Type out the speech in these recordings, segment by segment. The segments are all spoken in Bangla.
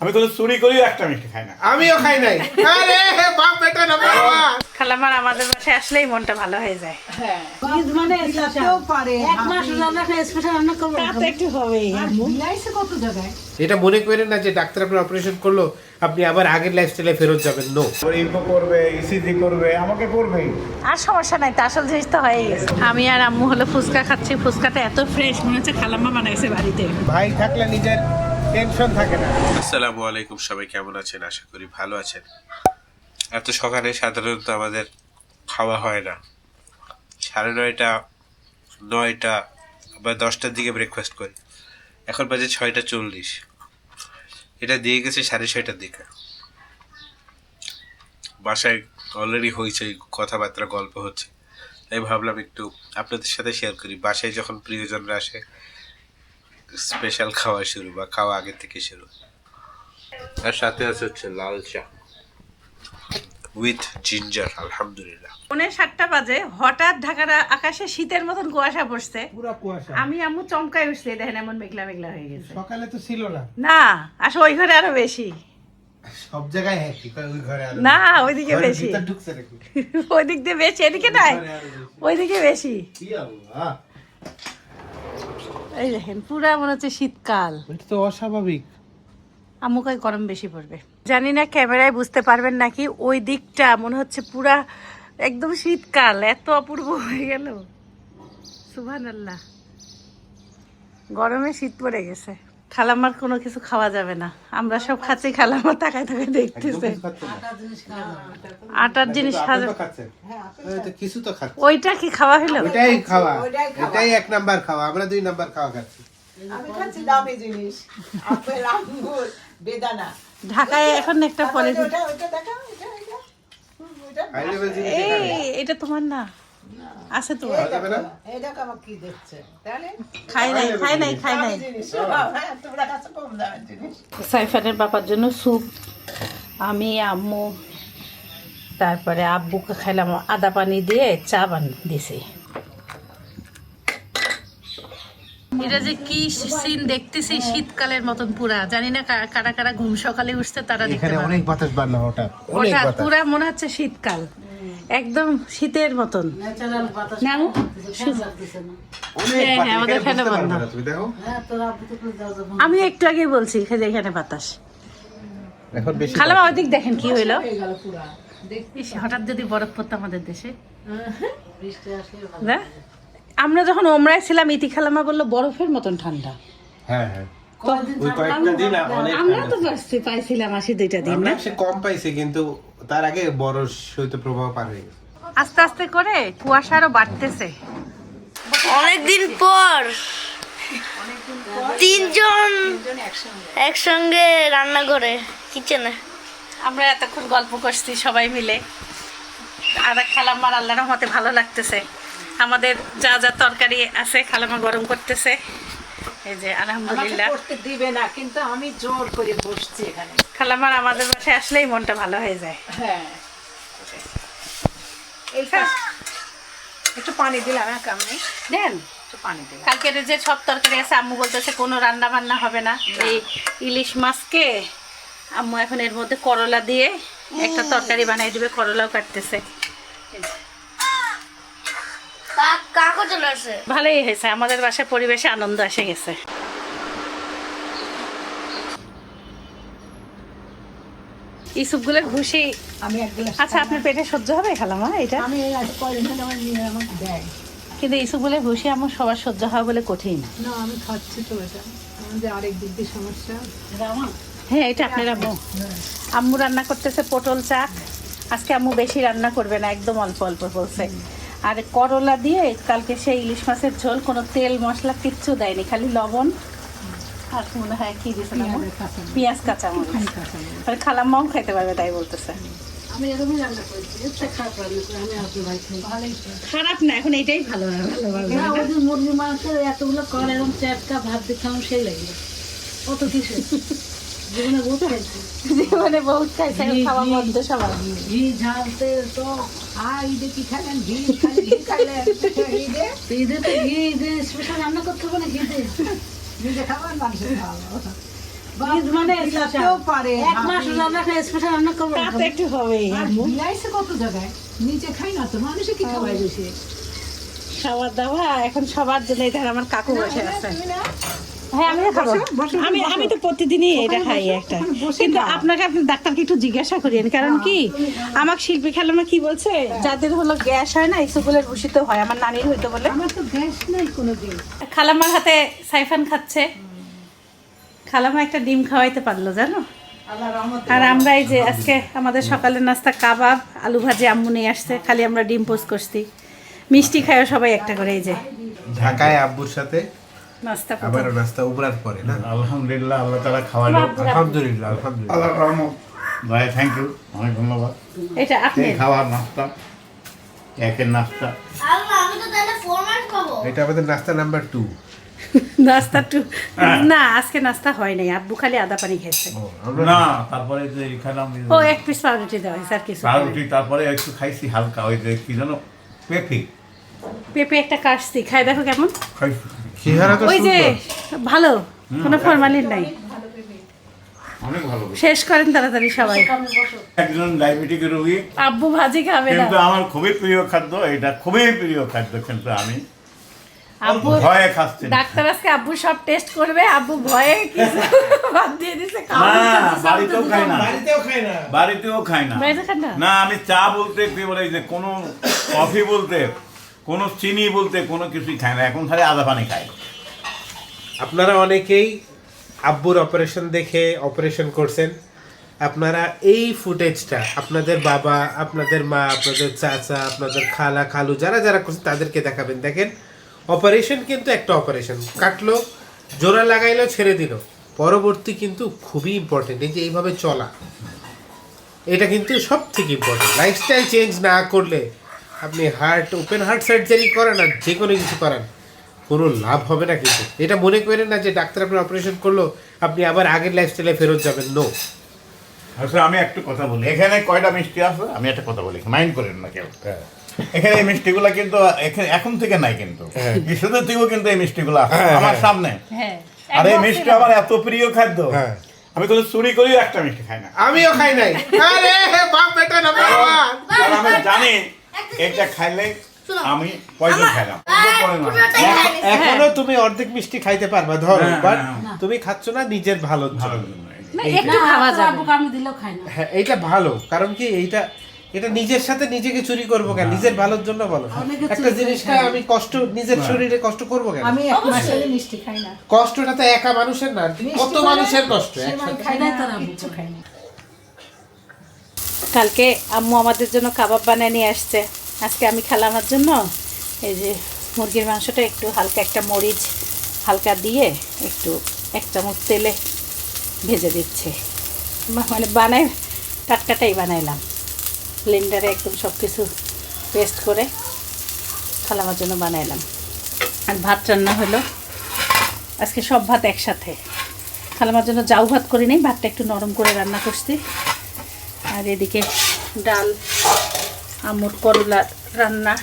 আমি কোনো চুরি করিও একটা মিষ্টি খাই না। আমিও খাই নাই। আরে বাপ বেটা না বাবা। খালামার আমাদের বাসায় আসলেই মনটা ভালো হয়ে যায়। হ্যাঁ ঈদ মানে স্পেশাল পারে এক মাস রান্না করে স্পেশাল রান্না করব তা তো একটু হবেই। মিলাইছে কত জায়গায় এটা মনে করেন না যে ডাক্তার আপনার অপারেশন করলো আপনি আবার আগের লাইফস্টাইলে ফেরত যাবেন। নো, ইকো করবে, ইসিজি করবে, আমাকে করবেই। আর সমস্যা নাই, তা আসল জিনিস তো হয়ে গেছে। আমি আর আম্মু হলো ফুচকা খাচ্ছি। ফুচকাটা এত ফ্রেশ মনে হচ্ছে খালাম্মা বানাইছে বাড়িতে। ভাই থাকলে নিজের টেনশন থাকে না। আসসালামু আলাইকুম, সবাই কেমন আছেন? আশা করি ভালো আছেন। এত সকালে সাধারণত আমাদের খাওয়া হয় না। 9:30, 9টা বা 10টার দিকে ব্রেকফাস্ট করি। এখন বাজে 6:40। এটা দিয়ে গেছে 6:30টার দিকে। বাসায় অলরেডি হয়েছে, কথাবার্তা গল্প হচ্ছে, তাই ভাবলাম একটু আপনাদের সাথে শেয়ার করি। বাসায় যখন প্রিয়জনরা আসে স্পেশাল খাওয়া শুরু বা খাওয়া আগে থেকে শুরু। আর সাথে আছে হচ্ছে লাল চা উইথ জিঞ্জার। আলহামদুলিল্লাহ। 7:45 বাজে হঠাৎ ঢাকার আকাশে শীতের মতন কুয়াশা পড়ছে। পুরো কুয়াশা। আমি আম্মু চমকাই উঠছি, দেখেন এমন মেঘলা মেঘলা হয়ে গেছে। সকালে তো ছিল না। না আসলে ওই ঘরে আরো বেশি। সব জায়গায় হ্যাঁ, কি ওই ঘরে আলো না ওইদিকে ঘরের বেশি। ভিতর ঢুকছে নাকি? ওই দিক দিয়ে বেশি, এদিকে নাই, ওইদিকে বেশি। কি আল্লাহ, এই দেখেন পুরা মনে হচ্ছে শীতকাল। এটা তো অস্বাভাবিক। আম্মু কয় গরম বেশি পড়বে। জানি না ক্যামেরায় বুঝতে পারবেন নাকি, ওই দিকটা মনে হচ্ছে পুরা একদম শীতকাল। এত অপূর্ব হয়ে গেল, সুবহানাল্লাহ। গরমে শীত পড়ে গেছে। খালাম্মার কোনো কিছু খাওয়া যাবে না, আমরা সব খাচ্ছি, খালাম্মা তাকায় তাকায় দেখতেছে। আটার জিনিস আপনি তো খাচ্ছেন। এই তো কিছু তো খাচ্ছেন। ওইটা কি খাওয়া হলো? ওটাই খাওয়া, এটাই এক নাম্বার খাওয়া। আমরা 2 নাম্বার খাওয়া খাচ্ছি। আমি খাচ্ছি দামি জিনিস আপেল আঙ্গুর বেদানা ঢাকায় এখন একটা পরে ওটা ওটা দেখা এটা এটা ওটা হাই লেভেল জিনিস এই এখানে। এটা তোমার না, আছে তো। খাওয়া যাবে না? এই দেখো আমার কি দেখছে তাহলে খাই নাই খাই নাই খাই নাই। দামি জিনিস হ্যাঁ তোমরা কাছে কম দামের জিনিস সাইফানের বাবার জন্য স্যুপ, আমি আম্মু তারপরে আব্বুকে খাইলাম আদা পানি দিয়ে চা দিছি। এটা যে কি সিন দেখতেছি, শীতকালের মতন পুরা। জানি না কারা কারা ঘুম সকালে উঠছে তারা দেখতে এখানে পারে। অনেক বাতাস বাড়লো হঠাৎ, অনেক ওটা বাতাস। পুরা মনে হচ্ছে শীতকাল, একদম শীতের মতন। ন্যাচারাল বাতাস না আম্মু? লাগতেছে না অনেক হ্যাঁ, বাতাস। আমাদের এখানে ফ্যানে বুঝতে বন্ধ। পারবে না, তুমি দেখো হ্যাঁ তোরা আপনি তো যাও যখন আমি একটু আগে বলছি এখানে বাতাস। এখন বেশি খালামা ওইদিক দেখেন কি হইলো। হয়ে গেল পুরা ইস, হঠাৎ যদি বরফ পড়তো আমাদের দেশে। বৃষ্টি আসলে ভালো না আমরা যখন ওমরায় ছিলাম, ইতি খালামা বললো বরফের মতন ঠান্ডা। হ্যাঁ হ্যাঁ, কয়দিন ওই কয়েকটা দিন অনেক আমরা ঠান্ডা তো ছিল। পাইছিলাম 82টা দিন আমরা না। সে কম পাইছি, কিন্তু তার আগে বড় শৈত্যপ্রবাহ পার হয়ে গেছে। আস্তে আস্তে করে কুয়াশা আরো বাড়তেছে। অনেকদিন পর তিনজন একসঙ্গে রান্না করে কিচেনে। আমরা এতক্ষণ গল্প করছি সবাই মিলে, আর খালাম্মার আল্লাহর রহমতে ভালো লাগতেছে। আমাদের যা যা তরকারি আছে খালাম্মা গরম করতেছে। এই যে আলহামদুলিল্লাহ, করতে দিবে না কিন্তু আমি জোর করে বসছি এখানে খালাম্মার আমাদের বাসায় আসলেই মনটা ভালো হয়ে যায়। হ্যাঁ এইটা একটু পানি দিলাম এক আমি দেন একটু পানি দিলাম কালকের যে সব তরকারি আছে, আম্মু বলতেছে কোনো রান্না বান্না হবে না। এই ইলিশ মাছকে আম্মু এখন এর মধ্যে করলা দিয়ে একটা তরকারি বানাই দিবে, করলাও কাটতেছে। কাকও চলে আসে। ভালোই হয়েছে, আমাদের বাসায় পরিবেশে আনন্দ এসে গেছে। এই স্যুপগুলোর ঘুষি। আমি এক গ্লাস আচ্ছা আপনার পেটে সহ্য হবে খালামা এটা? আমি আজ কয়দিন ধরে আমার নিয়ে আমাকে দেয় কিন্তু এই স্যুপগুলোর ঘুষি আমার সবার সহ্য হওয়া বলে কঠিন। না আমি খাচ্ছি তো এটা আমাদের আরেক দিক দিয়ে সমস্যা হ্যাঁ এটা আপনার আম্মু। আম্মু রান্না করতেছে পটল চাক। আজকে আম্মু বেশি রান্না করবে না, একদম অল্প অল্প বলছে। আর করলা দিয়ে কালকে সেই ইলিশ মাছের ঝোল, কোনো তেল মশলা কিচ্ছু দেয়নি, খালি লবণ আর মনে হয় কি দিয়েছে না, পেঁয়াজ কাঁচা মরিচ। আর খালাম্মাও খাইতে পারবে তাই বলতেছে। আমি এরকমই রান্না করেছি এটা খারাপ রান্না করে আমি আপনার ভাই খাই ভালোই খারাপ না, এখন এইটাই ভালো ভালো। না ওই যে মুরগি মাংসের এতগুলো কর এরকম চারটা ভাত দিতাম সেই লাগে কত কিছু জীবনে বহুত খাইছি জীবনে বহুত খাইছে, খাওয়া বন্ধ সবার। ঘি ঝালতে তো ঈদে কি খাইলেন ঘি খাইলেন ঈদে তো ঘি ঈদে স্পেশাল রান্না করতে হবে না ঘিতে ঘিতে খাবার মাংস খাওয়া মানে খেতেও পারে, এক মাস রান্না করে স্পেশাল রান্না করবো তা তো একটু হবেই আর বিলাইছে কত জায়গায় নিচে খাই না তো মানুষে কি খাওয়াই বেশি খাবার দাওয়া এখন সবার জন্য এটা আমার কাকু বসে আছে তুমি না হ্যাঁ আমি খাবো আমি তো প্রতিদিনই এটা খাই একটা কিন্তু আপনাকে আপনি ডাক্তারকে একটু জিজ্ঞাসা করিয়েন কারণ কি আমার শিল্পী খালামা কি বলছে যাদের হলো গ্যাস হয় না ইসবগুলের ভূষিত হয় আমার নানির হইতো বলে আমার তো গ্যাস নাই কোনোদিন খালামার হাতে সাইফান খাচ্ছে খালামা একটা ডিম খাওয়াইতে পারলো জানো আর আমরা এই যে আজকে আমাদের সকালের নাস্তা কাবাব আলু ভাজি আম্মু নিয়ে আসছে খালি আমরা ডিম পোস্ট করছি মিষ্টি খায়ও সবাই একটা করে এই যে ঢাকায় আব্বুর সাথে নাস্তা আবারও নাস্তা উবরার পরে না আলহামদুলিল্লাহ, আল্লাহ তাআলা খাওয়ালো। আলহামদুলিল্লাহ আলহামদুলিল্লাহ আল্লাহর রহমত। ভাই থ্যাংক ইউ, অনেক ধন্যবাদ। এটা আপনি এই খাওয়ার নাস্তা, একের নাস্তা। আল্লাহ আমি তো তাহলে ফরম্যাট খাবো। এটা আমাদের নাস্তা নাম্বার 2 নাস্তা না আজকে নাস্তা হয় নাই আব্বু খালি আদা পানি খেয়েছে না, তারপরে যে এখানে আমি ও এক পিস পাউরুটি দেওয়া হয়েছে আর কিছু পাউরুটি, তারপরে একটু খাইছি হালকা, ওই যে কি জানো পেঁপে পেঁপে একটা কাটছি খাই দেখো কেমন খাইছি, চেহারা তো ওই যে সুন্দর ভালো কোনো ফরমালিন নাই অনেক ভালো। শেষ করেন তাড়াতাড়ি সবাই একজন ডায়াবেটিক রোগী, আব্বু ভাজি খাবে না কিন্তু আমার খুবই প্রিয় খাদ্য এটা, খুবই প্রিয় খাদ্য, কিন্তু আমি আব্বু ভয়ে খাচ্ছি না। ডাক্তার আজকে আব্বু সব টেস্ট করবে আব্বু ভয়ে কিছু বাদ দিয়ে দিছে না, বাড়িতেও খাই না, বাড়িতেও খায় না বাড়িতেও খাই না। বাড়িতে খান না? না, আমি চা বলতে কি বলে যে কোনো কফি বলতে, কোনো চিনি বলতে কোনো কিছুই খাই না, এখন খালি আদা পানি খাই। আপনারা অনেকেই আব্বুর অপারেশন দেখে অপারেশন করছেন আপনারা এই ফুটেজটা আপনাদের বাবা আপনাদের মা আপনাদের চাচা আপনাদের খালা খালু যারা যারা করছেন তাদেরকে দেখাবেন দেখেন অপারেশন কিন্তু একটা অপারেশন কাটলো জোড়া লাগাইলো ছেড়ে দিল পরবর্তী কিন্তু খুবই ইম্পর্টেন্ট এই যে এইভাবে চলা এটা কিন্তু সব থেকে ইম্পর্টেন্ট লাইফস্টাইল চেঞ্জ না করলে আপনি হার্ট ওপেন হার্ট সার্জারি করেন আর যে কোনো কিছু করেন কোনো লাভ হবে না কিন্তু এটা মনে করেন না যে ডাক্তার আপনার অপারেশন করলো আপনি আবার আগের লাইফস্টাইলে ফেরত যাবেন নো আচ্ছা, আমি একটু কথা বলি, এখানে কয়টা মিষ্টি আছে আমি একটা কথা বলি, মাইন্ড করেন না কেউ। এখানে এই মিষ্টিগুলা কিন্তু এখন থেকে নাই, কিন্তু কিছুদিন থেকেও কিন্তু এই মিষ্টিগুলা আছে আমার সামনে। হ্যাঁ আর এই মিষ্টি আমার এত প্রিয় খাদ্য, হ্যাঁ। আমি কোনো চুরি করেও একটা মিষ্টি খাই না, আমিও খাই নাই আরে বাপ বেটা না কারণ আমি জানি এটা খাইলে আমি পয়জন খাইলাম। পুরোটাই খাই নিছি। এখনো তুমি অর্ধেক মিষ্টি খাইতে পারবা ধরো হ্যাঁ, বাট হ্যাঁ। তুমি খাচ্ছ না নিজের ভালোর জন্য না একটু খাওয়া যাবে আব্বুকে আমি দিলেও খাই না হ্যাঁ এইটা ভালো কারণ কি এটা নিজের সাথে নিজেকে চুরি করবো কেন নিজের ভালোর জন্য বলো অনেকে একটা চুরি করে জিনিস খাই আমি কষ্ট নিজের শরীরে কষ্ট করবো কেন আমি এক মাসের মিষ্টি খাই না কষ্টটা তো একা মানুষের না কত মানুষের কষ্ট একসাথে। খাই খাই না তার আব্বু কিচ্ছু খাই না কালকে আম্মু আমাদের জন্য কাবাব বানিয়ে নিয়ে আসছে আজকে আমি খেলাম আমার জন্য এই যে মুরগির মাংসটা একটু হালকা একটা মরিচ হালকা দিয়ে একটু 1 চামচ তেলে ভেজে দিচ্ছে মানে বানাই টাটকাটাই বানাইলাম ব্লেন্ডারে একদম সব কিছু পেস্ট করে খালামার জন্য বানাইলাম আর ভাত রান্না হলো আজকে সব ভাত একসাথে খালামার জন্য জাউ ভাত করি নাই ভাতটা একটু নরম করে রান্না করছি আর এদিকে ডাল আম্মুর করলা রান্না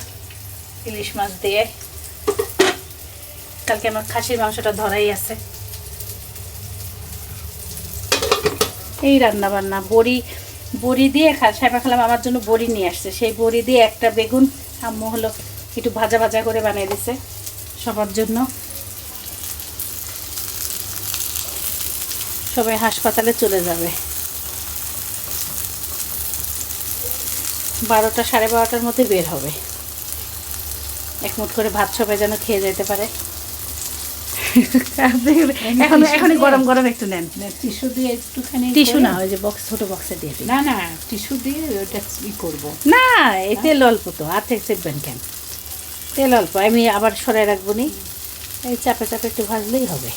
ইলিশ মাছ দিয়ে কালকে আমার খাসির মাংসটা ধরাই আছে এই রান্না বান্না বড়ি দিয়ে সাহেবা খালাম আমার জন্য বড়ি নিয়ে আসছে সেই বড়ি দিয়ে একটা বেগুন আম্মু হলো একটু ভাজা ভাজা করে বানিয়ে দিছে সবার জন্য সবাই হাসপাতালে চলে যাবে 12টা 12:30টার মধ্যে বের হবে এক মুঠ করে ভাত সবাই যেন খেয়ে যেতে পারে এখনই গরম গরম একটু নেন টিস্যু দিয়ে একটুখানি টিস্যু না ওই যে বক্স ছোট বক্সে দিয়ে দিন না না টিস্যু দিয়ে ওটা ই করবো না এই তেল অল্প তো আর চেপবেন কেন তেল অল্প আমি আবার সরাই রাখবো নি এই চাপে চাপে একটু ভাজলেই হবে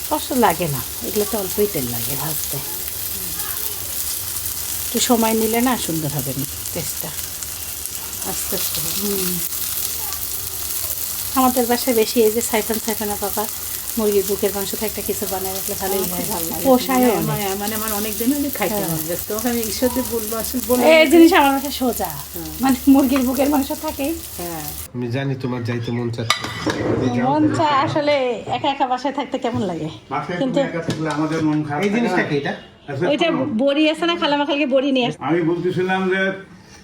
কষ্ট লাগে না এগুলো তো অল্পই তেল লাগে ভাজতে একটু সময় নিলে না সুন্দর হবে না টেস্টটা আস্তে আস্তে আমাদের বাসায় বেশি এই যে সাইফানা বাবা মুরগির বুকের মাংস থেকে কিছু বানায় রাখলে ভালোই হয়, পোষায়ও অনেক। মানে আমার অনেক দিন হলে খাইতে মন যাচ্ছে। তো ওখানে ঈশ্বরদের বলবো আসলে বলে এই জিনিস আমার কাছে সোজা, মানে মুরগির বুকের মাংস থাকেই হ্যাঁ আমি জানি তোমার যাইতে মন চাচ্ছে। মন চায় আসলে একা একা বাসায় থাকতে কেমন লাগে, বাসায় কিন্তু তুমি একা থাকলে আমাদের মন খারাপ এই থাকে জিনিসটা না? কি এটা? আচ্ছা, ওইটা শোনো, বড়ি আছে না, খালামাখালকে বড়ি নিয়ে আসছে। আমি বলতেছিলাম যে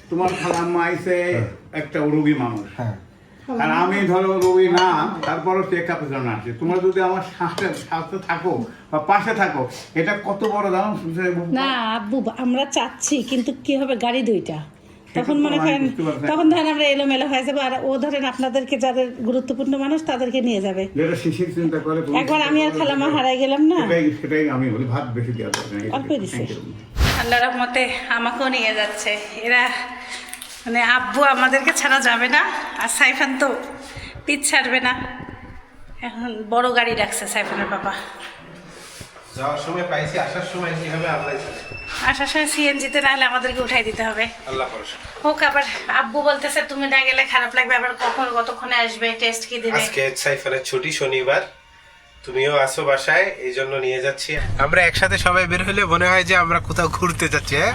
তোমার খালাম্মা আইছে একটা রোগী মানুষ, হ্যাঁ আর আমি ধরো রোগী না, তারপরও চেক আপের জন্য আসি। তোমরা যদি আমার সাথে থাকো বা পাশে থাকো, এটা কত বড় দাম। না আব্বু, আমরা চাচ্ছি, কিন্তু কি হবে, গাড়ি দুইটা, তখন তো মনে আমি করেন, বুঝতে পারছি। তখন ধরেন আমরা এলোমেলো হয়ে যাবো, আর ও ধরেন আপনাদেরকে যাদের গুরুত্বপূর্ণ মানুষ তাদেরকে নিয়ে যাবে। যেটা শিশির চিন্তা করে তুমি একবার আমি আর খালামা হারাই গেলাম না, সেটাই আমি বলি, ভাত বেশি দেওয়া দরকার নেই। অল্প দিছে। আল্লাহ রহমতে আমাকেও নিয়ে যাচ্ছে এরা, মানে আব্বু আমাদেরকে ছাড়া যাবে না, আর সাইফান তো পিছ ছাড়বে না। এখন বড় গাড়ি রাখছে সাইফানের বাবা। যাওয়ার সময় পাইছি, আসার সময় কিভাবে আল্লাহ জানে। আসার সময় সিএনজিতে না হলে আমাদেরকে উঠাই দিতে হবে। আল্লাহ ভরসা। হোক, আবার আব্বু বলতেছে তুমি না গেলে খারাপ লাগবে, আবার কখন কতক্ষণে আসবে, টেস্ট কি দিবে। আজকে সাইফানের ছুটি, শনিবার, তুমিও আসো বাসায়, এই জন্য নিয়ে যাচ্ছি। আমরা একসাথে সবাই বের হলে মনে হয় যে আমরা কোথাও ঘুরতে যাচ্ছি, হ্যাঁ?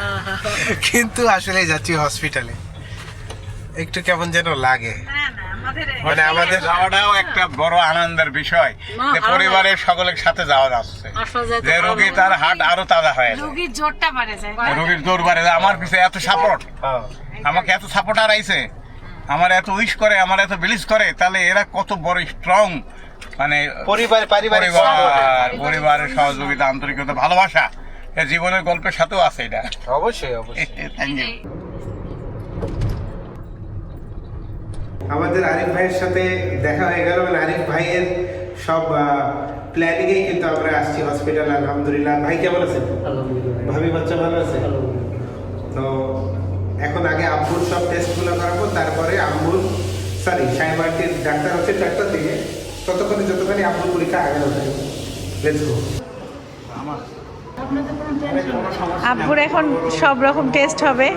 কিন্তু আসলে যাচ্ছি হসপিটালে। একটু কেমন যেন লাগে, না না, আমাদের মানে আমাদের যাওয়াটাও একটা বড় আনন্দের বিষয় যে পরিবারের সকলের সাথে যাওয়া যাচ্ছে, যে রোগী তার হাট আরো তাজা হয়ে যায়, রোগীর জোরটা বাড়ে যায়। রোগীর দৌড় বাড়ে যায়। আমার পিছে এত সাপোর্ট, হ্যাঁ। আমাকে এত সাপোর্টার আইছে, আমার এত উইশ করে, আমার এত বিলিজ করে, তাহলে এরা কত বড় স্ট্রং, মানে পারিবারিক পরিবারের সহযোগিতা, আন্তরিকতা, ভালোবাসা, এ জীবনের গল্পের সাথেও আছে এটা। অবশ্যই অবশ্যই। Thank you. আমাদের আরিফ ভাইয়ের সাথে দেখা হয়ে গেল, মানে আরিফ ভাইয়ের সব প্ল্যানিংয়ে কিন্তু আমরা আসছি হসপিটাল। আলহামদুলিল্লাহ। ভাই কেমন আছেন? ভাবি বাচ্চা ভালো আছে? তো এখন আগে আব্বুর সব টেস্টগুলো করাবো, তারপরে আব্বুর সাইমার্টির ডাক্তার হচ্ছে 4টার দিকে, ততক্ষণে যতক্ষণে আব্বুর পরীক্ষা আগে হবে। Let's go. আব্বুর এখন সব রকম টেস্ট হবে।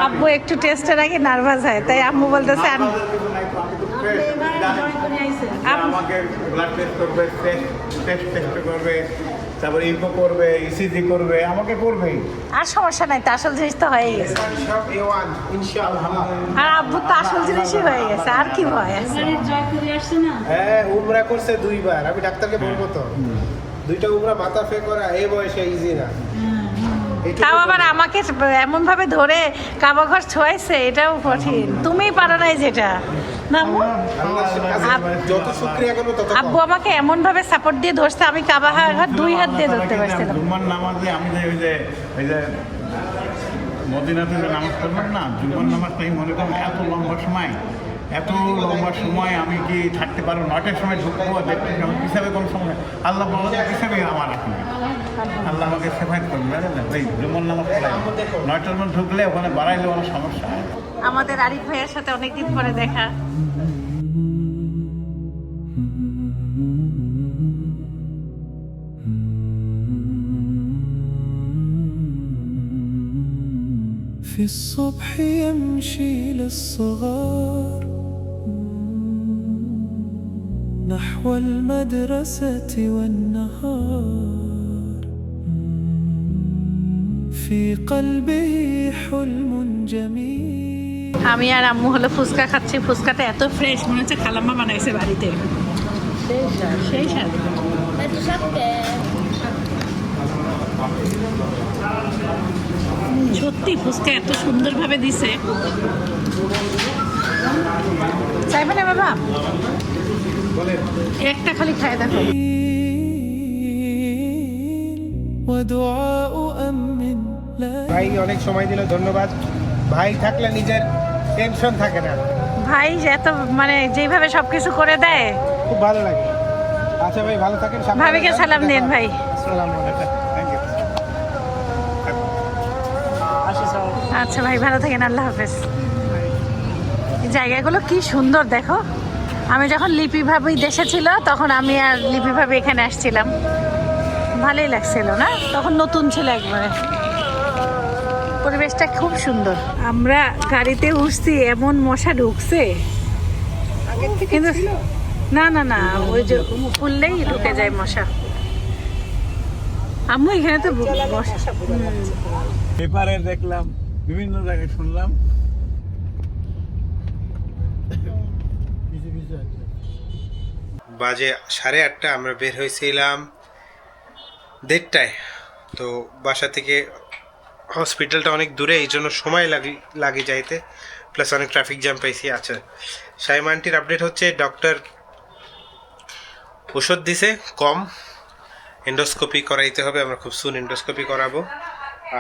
আব্বু একটু টেস্টের আগে নার্ভাস হয়, তাই আম্মু বলতেছে আমাকে ব্লাড টেস্ট করবে, টেস্ট করবে, তারপরে ইকো করবে, ইসিজি করবে, আমাকে করবেই। আর সমস্যা নাই, তো আসল জিনিস তো হয়ে গেছে, সব A1 ইনশাআল্লাহ। আর আব্বু তো আসল জিনিসই হয়ে গেছে, আর কি ভয় আছে। জয় করে আসছে না, হ্যাঁ, উমরা করছে 2বার। আমি ডাক্তারকে বলবো তো, 2টা উমরা মাথা ফে করা এই বয়সে ইজি না। তাও আবার আমাকে এমন ভাবে ধরে কাবা ঘর ছোঁয়াইছে, এটাও কঠিন। তুমিই পারো নাই যেটা না আম্মু? যত শুকরিয়া করবো তত আব্বু আমাকে এমন ভাবে সাপোর্ট দিয়ে ধরছে, আমি কাবা ঘর 2 হাত দিয়ে ধরতে পারছিলাম। জুম্মার নামাজে আমি যে ওই যে মদিনাতে যে নামাজ পড়লাম না, জুম্মার নামাজটাই মনে করেন এত লম্বা সময় আমি কি থাকতে পারবো? 9টার সময় ঢুকবো, দেখতে হিসাবে কোনো সময় আল্লাহ হিসাবে আমার এখন আল্লাহ আমাকে সেফাইট করবেন, জানেন ওই জুম্মার নামাজ পড়াই 9টার মধ্যে ঢুকলে ওখানে বাড়াইলে অনেক সমস্যা হয়। আমাদের আরিফ ভাইয়ের সাথে অনেকদিন পরে দেখা। في الصبح يمشي للصغار نحو المدرسة والنهار في قلبه حلم جميل আমি আর আম্মু হলো ফুচকা খাচ্ছি। ফুচকাটা এত ফ্রেশ, মনে হচ্ছে খালাম্মা বানাইছে বাড়িতে, সেই স্বাদ। সত্যি ফুচকা এত সুন্দরভাবে দিছে। চাইবে না বাবা? একটা খালি খাই দেখো। ودعاء أمن لا ভাই অনেক সময় দিল, ধন্যবাদ। ভাই থাকলে নিজের টেনশন থাকে না, ভাই এত মানে যেভাবে সবকিছু করে দেয়, খুব ভালো লাগে। আচ্ছা ভাই, ভালো থাকেন। সাবধানে ভাবিকে যান। সালাম দিন ভাই। আসসালামু আলাইকুম। Thank you. আচ্ছা ভাই, ভালো থাকেন, আল্লাহ হাফেজ। এই জায়গাগুলো কি সুন্দর দেখো। আমি যখন লিপি ভাবি দেশে ছিল, তখন আমি আর লিপি ভাবি এখানে আসছিলাম, ভালোই লাগছিল না? তখন নতুন ছিল একবারে, পরিবেশটা খুব সুন্দর। আমরা গাড়িতে উঠছি, এমন মশা ঢুকছে, কিন্তু না না না, ওই যে খুললেই ঢুকে যায় মশা। আম্মু এখানে তো মশা। পেপারে দেখলাম, বিভিন্ন জায়গায় শুনলাম। বাজে 8:30, আমরা বের হয়েছিলাম 1:30টায়। তো বাসা থেকে হসপিটালটা অনেক দূরে, এই জন্য সময় লাগে যাইতে, প্লাস অনেক ট্রাফিক জ্যাম পাইছি। আচ্ছা, শাইমা আন্টির আপডেট হচ্ছে ডক্টর ওষুধ দিছে কম, এন্ডোস্কোপি করাইতে হবে, আমরা খুব সুন এন্ডোস্কোপি করাবো।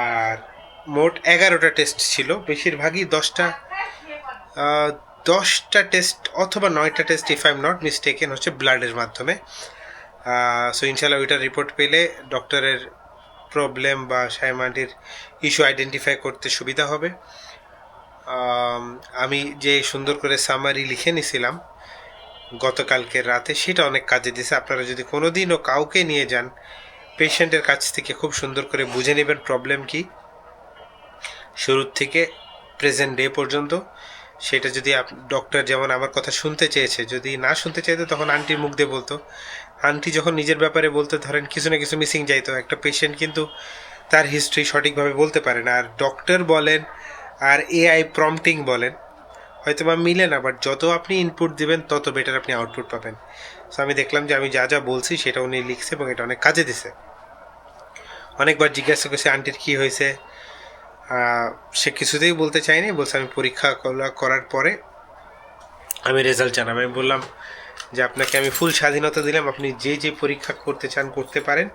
আর মোট 11টা টেস্ট ছিল, বেশিরভাগই 10টা টেস্ট অথবা 9টা test, if I am not mistaken, হচ্ছে ব্লাডের মাধ্যমে। সো ইনশাল্লাহ ওইটার রিপোর্ট পেলে ডক্টরের প্রবলেম বা শাইমান্টির ইস্যু আইডেন্টিফাই করতে সুবিধা হবে। আমি যে সুন্দর করে সামারি লিখে নিছিলাম গতকালকের রাতে, সেটা অনেক কাজে দিছে। আপনারা যদি কোনো দিনও কাউকে নিয়ে যান, পেশেন্টের কাছ থেকে খুব সুন্দর করে বুঝে নেবেন প্রবলেম কি শুরু থেকে প্রেজেন্ট ডে পর্যন্ত। সেটা যদি ডক্টর যেমন আমার কথা শুনতে চেয়েছে, যদি না শুনতে চাইতো তখন আন্টির মুখ দিয়ে বলতো। আন্টি যখন নিজের ব্যাপারে বলতে ধরেন কিছু না কিছু মিসিং যাইতো, একটা পেশেন্ট কিন্তু তার হিস্ট্রি সঠিকভাবে বলতে পারে না। আর ডক্টর বলেন আর এআই প্রম্পটিং বলেন হয়তো বা মিলে না, বাট যত আপনি ইনপুট দিবেন তত বেটার আপনি আউটপুট পাবেন। সো আমি দেখলাম যে আমি যা যা বলছি সেটা উনি লিখছে এবং এটা অনেক কাজে দিছে। অনেকবার জিজ্ঞাসা করছে আন্টির কী হয়েছে, সে কিছুতেই বলতে চায়নি, বলছে আমি পরীক্ষা করার পরে আমি রেজাল্ট জানাবো। আমি বললাম যে আপনাকে আমি ফুল স্বাধীনতা দিলাম, আপনি যে যে পরীক্ষা করতে চান করতে পারেন,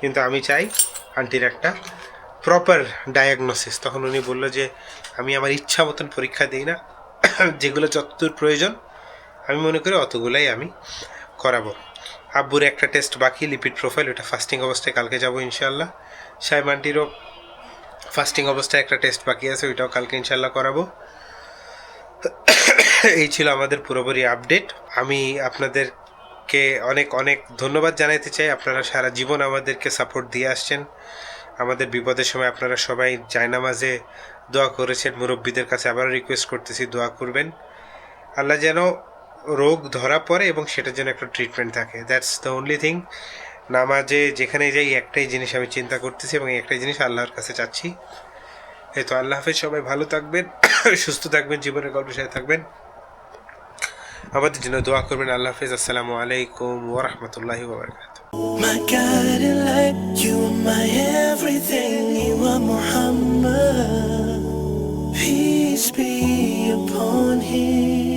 কিন্তু আমি চাই আন্টির একটা প্রপার ডায়াগনোসিস। তখন উনি বললো যে আমি আমার ইচ্ছা মতন পরীক্ষা দিই না, যেগুলো যতদূর প্রয়োজন আমি মনে করি অতগুলাই আমি করাবো। আব্বুর একটা টেস্ট বাকি, লিপিড প্রোফাইল, ওটা ফাস্টিং অবস্থায় কালকে যাবো ইনশাল্লাহ। শাইমা আন্টিরও ফাস্টিং অবস্থায় একটা টেস্ট বাকি আছে, ওইটাও কালকে ইনশাল্লাহ করাবো। এই ছিল আমাদের পুরোপুরি আপডেট। আমি আপনাদেরকে অনেক অনেক ধন্যবাদ জানাতে চাই। আপনারা সারা জীবন আমাদেরকে সাপোর্ট দিয়ে আসছেন। আমাদের বিপদের সময় আপনারা সবাই জায়নামাজে দোয়া করেছেন। মুরব্বীদের কাছে আবারও রিকোয়েস্ট করতেছি দোয়া করবেন, আল্লাহ যেন রোগ ধরা পড়ে এবং সেটার জন্য একটা ট্রিটমেন্ট থাকে। That's the only thing. নামাজে যেখানে যাই একটাই জিনিস আমি চিন্তা করতেছি এবং একটাই জিনিস আল্লাহর কাছে চাচ্ছি। এই তো, আল্লাহ হাফেজ, সবাই ভালো থাকবেন, সুস্থ থাকবেন, জীবনের গল্পের সাথে থাকবেন, আমাদের জন্য দোয়া করবেন। আল্লাহ হাফেজ, আসসালামু আলাইকুম ওয়া রাহমাতুল্লাহি ওয়া বারাকাতুহু। My guiding light, you are my everything, you are Muhammad. Peace be upon him.